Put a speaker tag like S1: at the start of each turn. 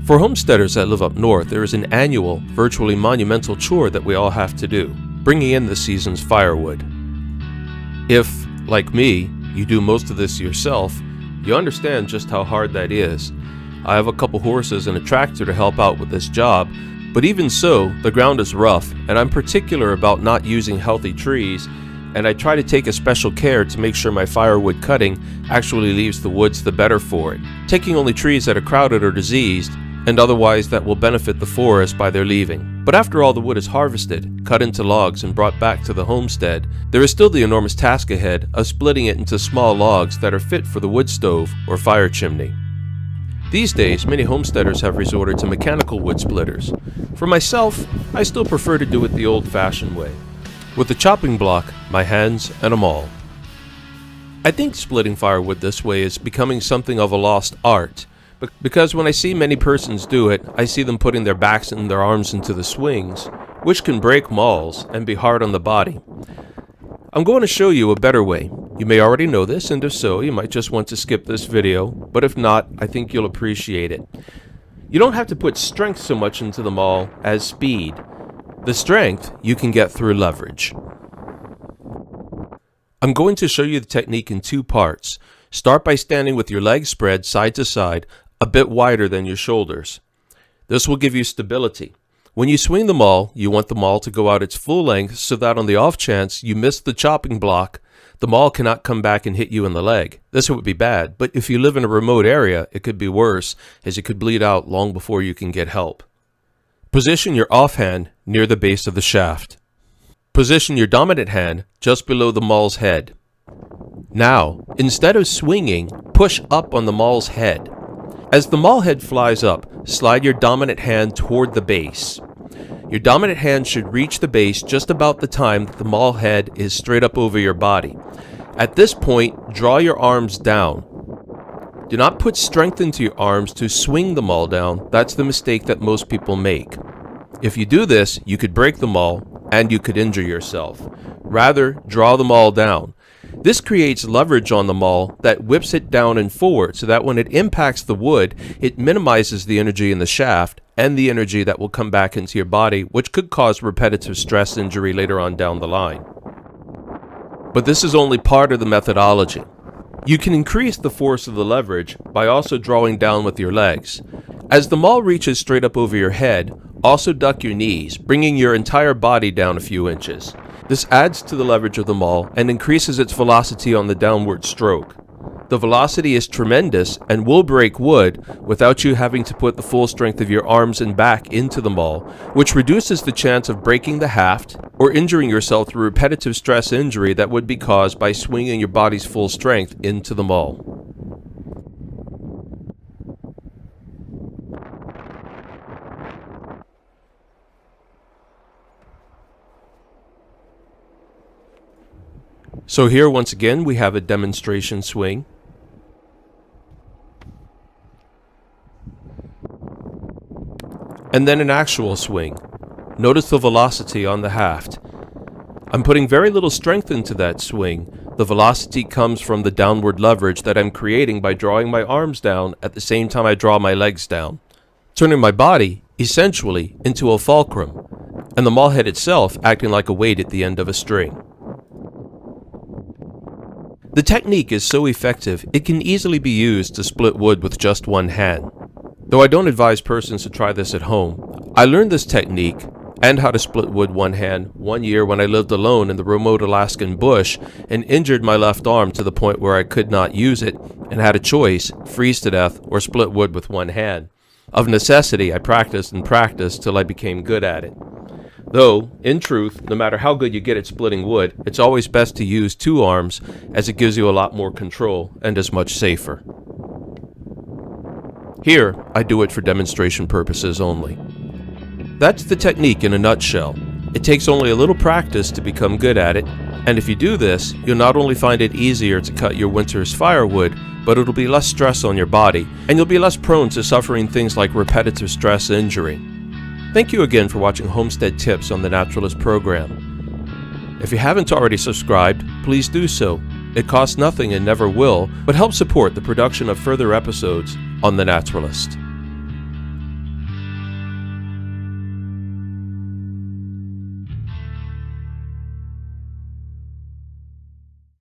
S1: For homesteaders that live up north, there is an annual, virtually monumental chore that we all have to do, bringing in the season's firewood. If, like me, you do most of this yourself, you understand just how hard that is. I have a couple horses and a tractor to help out with this job, but even so, the ground is rough, and I'm particular about not using healthy trees, and I try to take a special care to make sure my firewood cutting actually leaves the woods the better for it, taking only trees that are crowded or diseased, and otherwise that will benefit the forest by their leaving. But after all the wood is harvested, cut into logs, and brought back to the homestead, there is still the enormous task ahead of splitting it into small logs that are fit for the wood stove or fire chimney. These days, many homesteaders have resorted to mechanical wood splitters. For myself, I still prefer to do it the old-fashioned way, with a chopping block, my hands, and a maul. I think splitting firewood this way is becoming something of a lost art, because when I see many persons do it, I see them putting their backs and their arms into the swings, which can break mauls and be hard on the body. I'm going to show you a better way. You may already know this, and if so, you might just want to skip this video, but if not, I think you'll appreciate it. You don't have to put strength so much into the maul as speed. The strength you can get through leverage. I'm going to show you the technique in two parts. Start by standing with your legs spread side to side, a bit wider than your shoulders. This will give you stability. When you swing the maul, you want the maul to go out its full length so that on the off chance you miss the chopping block, the maul cannot come back and hit you in the leg. This would be bad, but if you live in a remote area, it could be worse, as it could bleed out long before you can get help. Position your offhand near the base of the shaft. Position your dominant hand just below the maul's head. Now, instead of swinging, push up on the maul's head. As the maul head flies up, slide your dominant hand toward the base. Your dominant hand should reach the base just about the time that the maul head is straight up over your body. At this point, draw your arms down. Do not put strength into your arms to swing the maul down. That's the mistake that most people make. If you do this, you could break the maul and you could injure yourself. Rather, draw the maul down. This creates leverage on the maul that whips it down and forward so that when it impacts the wood, it minimizes the energy in the shaft and the energy that will come back into your body, which could cause repetitive stress injury later on down the line. But this is only part of the methodology. You can increase the force of the leverage by also drawing down with your legs. As the maul reaches straight up over your head, also duck your knees, bringing your entire body down a few inches. This adds to the leverage of the maul and increases its velocity on the downward stroke. The velocity is tremendous and will break wood without you having to put the full strength of your arms and back into the maul, which reduces the chance of breaking the haft or injuring yourself through repetitive stress injury that would be caused by swinging your body's full strength into the maul. So here once again we have a demonstration swing. And then an actual swing. Notice the velocity on the haft. I'm putting very little strength into that swing. The velocity comes from the downward leverage that I'm creating by drawing my arms down at the same time I draw my legs down, turning my body, essentially, into a fulcrum, and the maul head itself acting like a weight at the end of a string. The technique is so effective, it can easily be used to split wood with just one hand. Though I don't advise persons to try this at home, I learned this technique and how to split wood one hand one year when I lived alone in the remote Alaskan bush and injured my left arm to the point where I could not use it and had a choice, freeze to death or split wood with one hand. Of necessity, I practiced and practiced till I became good at it. Though, in truth, no matter how good you get at splitting wood, it's always best to use two arms as it gives you a lot more control and is much safer. Here, I do it for demonstration purposes only. That's the technique in a nutshell. It takes only a little practice to become good at it, and if you do this, you'll not only find it easier to cut your winter's firewood, but it'll be less stress on your body, and you'll be less prone to suffering things like repetitive stress injury. Thank you again for watching Homestead Tips on the Naturalist program. If you haven't already subscribed, please do so. It costs nothing and never will, but helps support the production of further episodes on The Naturalist.